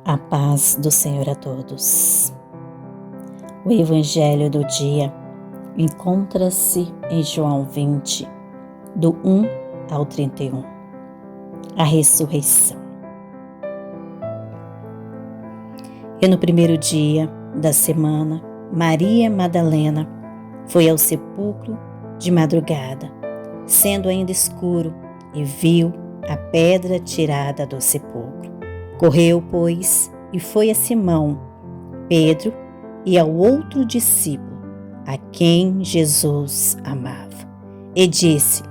A paz do Senhor a todos. O Evangelho do dia encontra-se em João 20, do 1 ao 31. A ressurreição. E no primeiro dia da semana, Maria Madalena foi ao sepulcro de madrugada, sendo ainda escuro, e viu a pedra tirada do sepulcro. Correu, pois, e foi a Simão, Pedro e ao outro discípulo, a quem Jesus amava, e disse: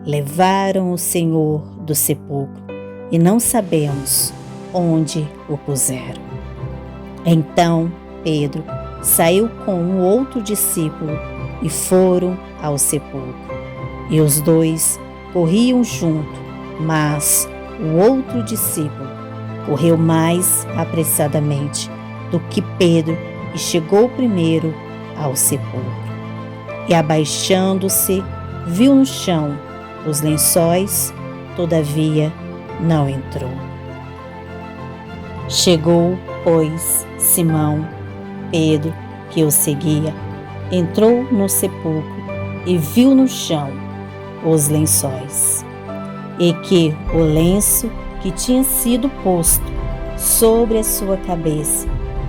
levaram o Senhor do sepulcro, e não sabemos onde o puseram. Então Pedro saiu com o outro discípulo e foram ao sepulcro. E os dois corriam junto, mas o outro discípulo correu mais apressadamente do que Pedro e chegou primeiro ao sepulcro. E abaixando-se, viu no chão os lençóis, todavia não entrou. Chegou, pois, Simão, Pedro, que o seguia, entrou no sepulcro e viu no chão os lençóis, e que o lenço que tinha sido posto sobre a sua cabeça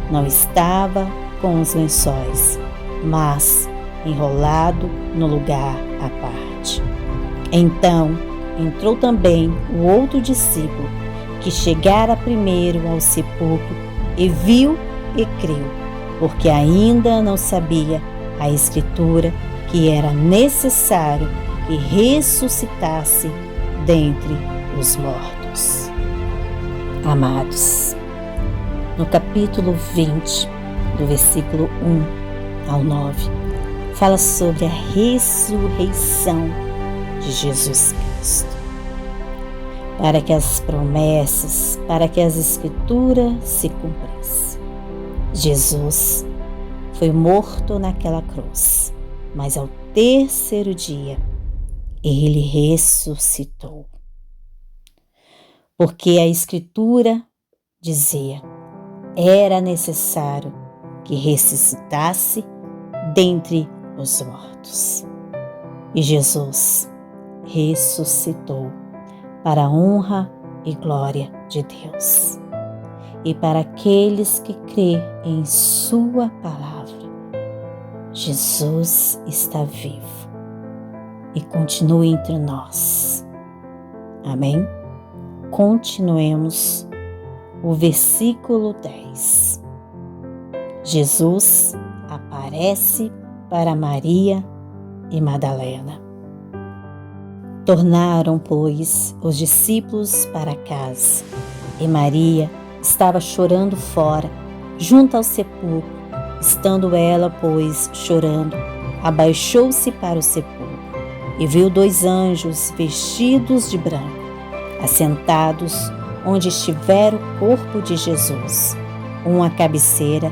não estava com os lençóis, mas enrolado no lugar à parte. Então entrou também o outro discípulo, que chegara primeiro ao sepulcro, e viu e creu, porque ainda não sabia a Escritura que era necessário que ressuscitasse dentre os mortos. Amados, no capítulo 20, do versículo 1 ao 9, fala sobre a ressurreição de Jesus Cristo. Para que as promessas, para que as Escrituras se cumprissem. Jesus foi morto naquela cruz, mas ao terceiro dia ele ressuscitou. Porque a Escritura dizia: era necessário que ressuscitasse dentre os mortos. E Jesus ressuscitou para a honra e glória de Deus. E para aqueles que crêem em sua palavra, Jesus está vivo e continua entre nós. Amém? Continuemos o versículo 10. Jesus aparece para Maria e Madalena. Tornaram, pois, os discípulos para casa, e Maria estava chorando fora, junto ao sepulcro. Estando ela, pois, chorando, abaixou-se para o sepulcro, e viu dois anjos vestidos de branco, assentados onde estivera o corpo de Jesus, um à cabeceira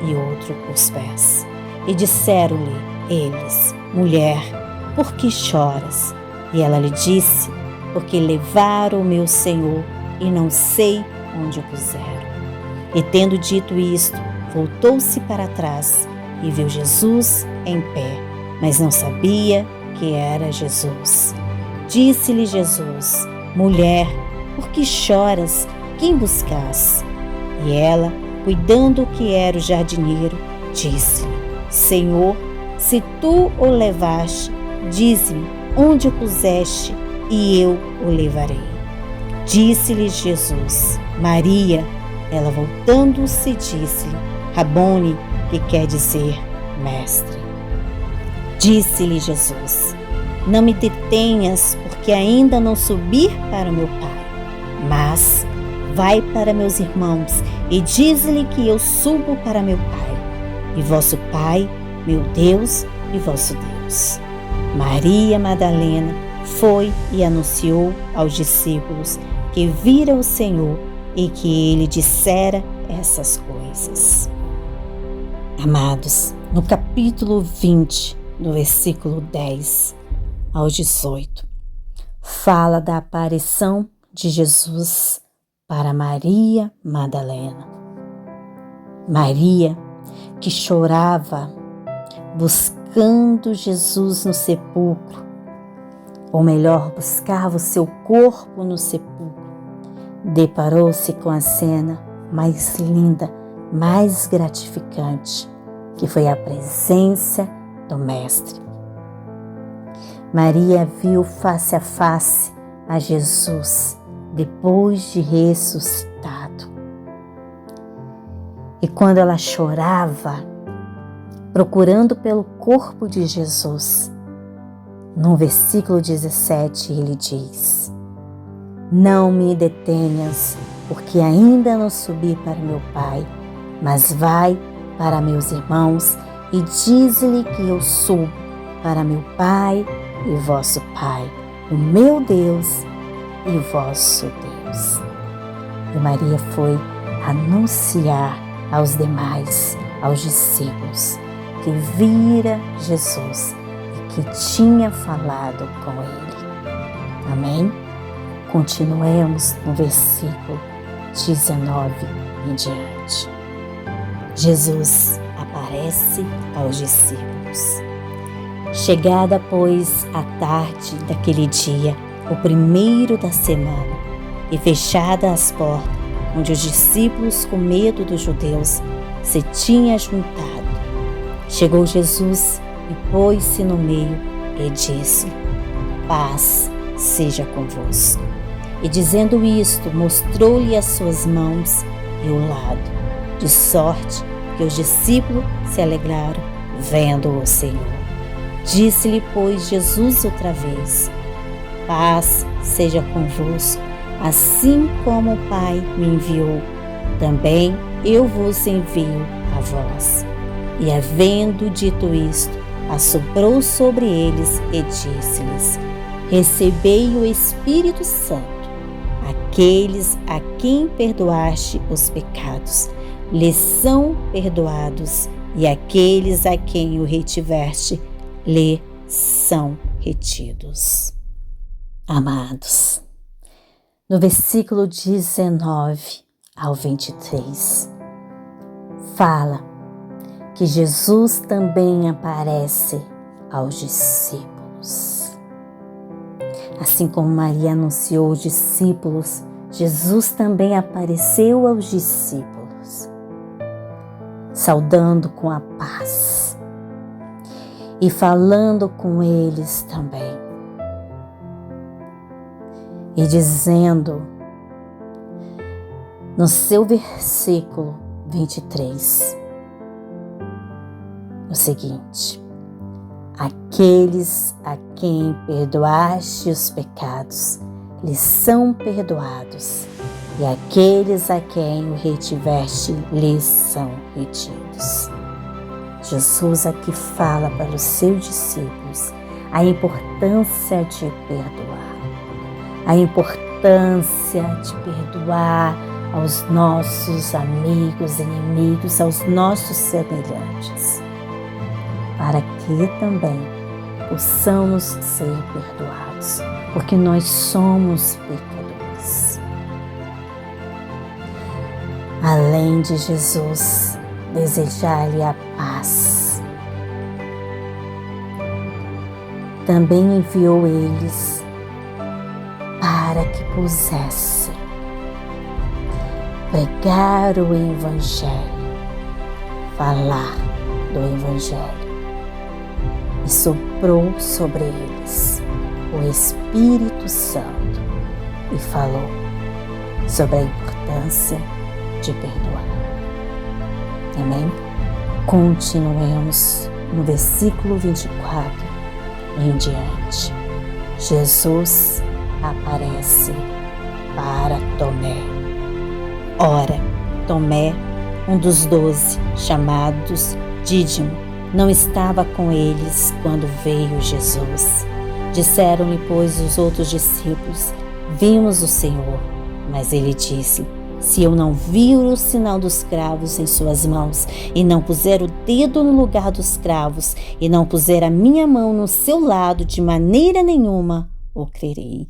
e outro aos pés. E disseram-lhe eles: mulher, por que choras? E ela lhe disse: porque levaram o meu Senhor e não sei onde o puseram. E tendo dito isto, voltou-se para trás e viu Jesus em pé, mas não sabia que era Jesus. Disse-lhe Jesus: mulher, por que choras? Quem buscas? E ela, cuidando que era o jardineiro, disse-lhe: Senhor, se tu o levaste, dize-me onde o puseste, e eu o levarei. Disse-lhe Jesus: Maria. Ela, voltando-se, disse-lhe: Rabone, que quer dizer mestre. Disse-lhe Jesus: não me detenhas, porque ainda não subi para o meu Pai, mas vai para meus irmãos e diz-lhe que eu subo para meu Pai, e vosso Pai, meu Deus e vosso Deus. Maria Madalena foi e anunciou aos discípulos que vira o Senhor e que ele dissera essas coisas. Amados, no capítulo 20, do versículo 10 ao 18, fala da aparição de Jesus para Maria Madalena. Maria, que chorava buscando Jesus no sepulcro, ou melhor, buscava o seu corpo no sepulcro, deparou-se com a cena mais linda, mais gratificante, que foi a presença do Mestre. Maria viu face a face a Jesus depois de ressuscitado. E quando ela chorava, procurando pelo corpo de Jesus, no versículo 17 ele diz: não me detenhas, porque ainda não subi para meu Pai, mas vai para meus irmãos e diz-lhe que eu subo para meu Pai e vosso Pai, o meu Deus e o vosso Deus. E Maria foi anunciar aos demais, aos discípulos, que vira Jesus e que tinha falado com ele. Amém? Continuemos no versículo 19 em diante. Jesus aparece aos discípulos. Chegada, pois, a tarde daquele dia, o primeiro da semana, e fechadas as portas, onde os discípulos, com medo dos judeus, se tinham juntado, chegou Jesus e pôs-se no meio e disse: paz seja convosco. E dizendo isto, mostrou-lhe as suas mãos e o lado, de sorte que os discípulos se alegraram vendo o Senhor. Disse-lhe, pois, Jesus outra vez: paz seja convosco, assim como o Pai me enviou, também eu vos envio a vós. E havendo dito isto, assoprou sobre eles e disse-lhes: recebei o Espírito Santo. Aqueles a quem perdoaste os pecados, lhes são perdoados, e aqueles a quem o retiveste, lhe são retidos. Amados, no versículo 19 ao 23, fala que Jesus também aparece aos discípulos. Assim como Maria anunciou aos discípulos, Jesus também apareceu aos discípulos, saudando com a paz e falando com eles também, e dizendo no seu versículo 23 o seguinte: aqueles a quem perdoaste os pecados, lhes são perdoados, e aqueles a quem o retiveste, lhes são retidos. Jesus aqui fala para os seus discípulos a importância de perdoar, a importância de perdoar aos nossos amigos, inimigos, aos nossos semelhantes, para que também possamos ser perdoados, porque nós somos pecadores. Além de Jesus desejar-lhe a paz, também enviou eles para que pusessem pregar o Evangelho, falar do Evangelho, e soprou sobre eles o Espírito Santo e falou sobre a importância de perdoar. Amém? Continuemos no versículo 24 em diante. Jesus aparece para Tomé. Ora, Tomé, um dos 12, chamados Dídimo, não estava com eles quando veio Jesus. Disseram-lhe, pois, os outros discípulos: vimos o Senhor. Mas ele disse: se eu não vir o sinal dos cravos em suas mãos, e não puser o dedo no lugar dos cravos, e não puser a minha mão no seu lado, de maneira nenhuma o crerei.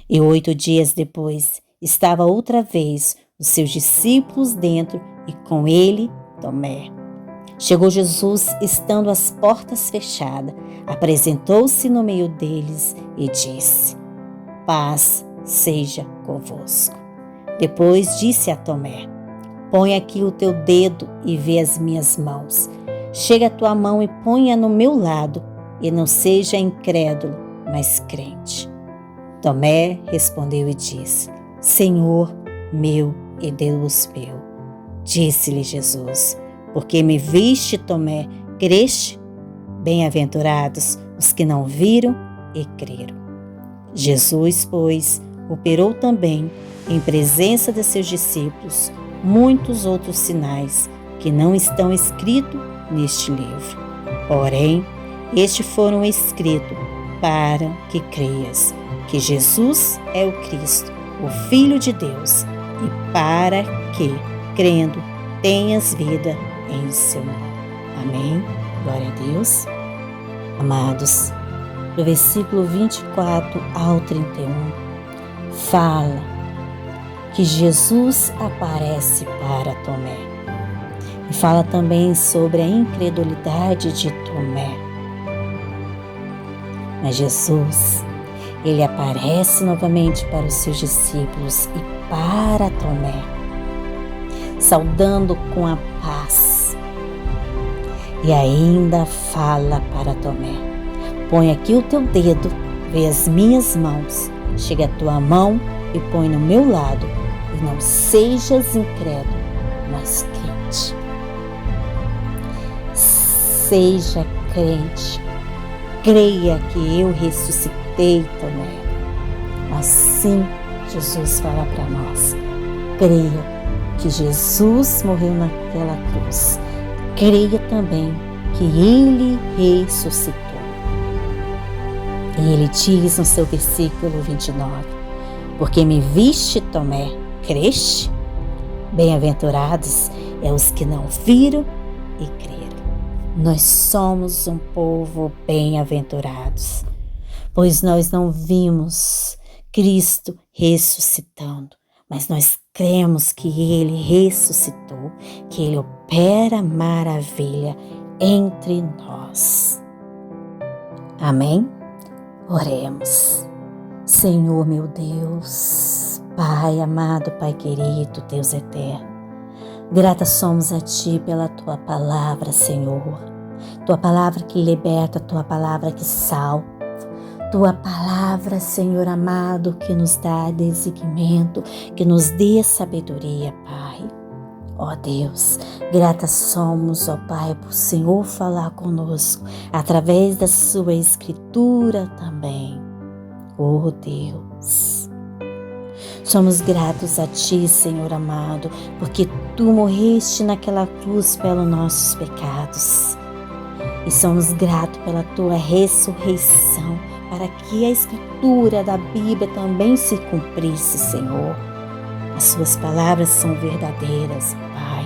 E 8 dias depois, estava outra vez os seus discípulos dentro e com ele Tomé. Chegou Jesus, estando as portas fechadas, apresentou-se no meio deles e disse: paz seja convosco. Depois disse a Tomé: põe aqui o teu dedo e vê as minhas mãos. Chega a tua mão e ponha no meu lado, e não seja incrédulo, mas crente. Tomé respondeu e disse: Senhor meu e Deus meu. Disse-lhe Jesus: porque me viste, Tomé, creste? Bem-aventurados os que não viram e creram. Jesus, pois, operou também, em presença de seus discípulos, muitos outros sinais que não estão escritos neste livro. Porém, estes foram escritos para que creias que Jesus é o Cristo, o Filho de Deus, e para que, crendo, tenhas vida em seu nome. Amém. Glória a Deus. Amados, do versículo 24 ao 31, fala que Jesus aparece para Tomé. E fala também sobre a incredulidade de Tomé. Mas Jesus, ele aparece novamente para os seus discípulos e para Tomé, saudando com a paz. E ainda fala para Tomé: põe aqui o teu dedo, vê as minhas mãos, chega a tua mão e põe no meu lado, e não sejas incrédulo, mas crente. Seja crente, creia que eu ressuscitei, Tomé. Assim Jesus fala para nós: creia que Jesus morreu naquela cruz. Creia também que Ele ressuscitou. E Ele diz no seu versículo 29, porque me viste, Tomé, creste? Bem-aventurados é os que não viram e creram. Nós somos um povo bem-aventurados, pois nós não vimos Cristo ressuscitando, mas nós cremos que Ele ressuscitou, que Ele opera maravilha entre nós. Amém? Oremos. Senhor meu Deus, Pai amado, Pai querido, Deus eterno, grata somos a Ti pela Tua palavra, Senhor. Tua palavra que liberta, Tua palavra que salva. Tua palavra, Senhor amado, que nos dá desenvolvimento, que nos dê sabedoria, Pai. Ó Deus, grata somos, ó Pai, por o Senhor falar conosco, através da Sua Escritura também. Ó Deus, somos gratos a Ti, Senhor amado, porque Tu morreste naquela cruz pelos nossos pecados. E somos gratos pela Tua ressurreição, para que a Escritura da Bíblia também se cumprisse, Senhor. As Suas palavras são verdadeiras, Pai,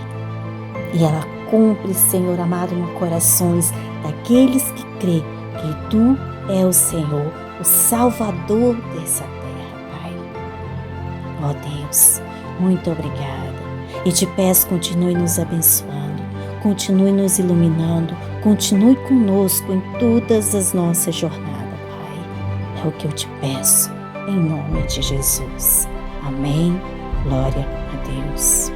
e ela cumpre, Senhor amado, no corações daqueles que crêem que Tu é o Senhor, o Salvador dessa terra, Pai. Ó Deus, muito obrigada. E Te peço, continue nos abençoando, continue nos iluminando, continue conosco em todas as nossas jornadas. É o que eu Te peço, em nome de Jesus. Amém. Glória a Deus.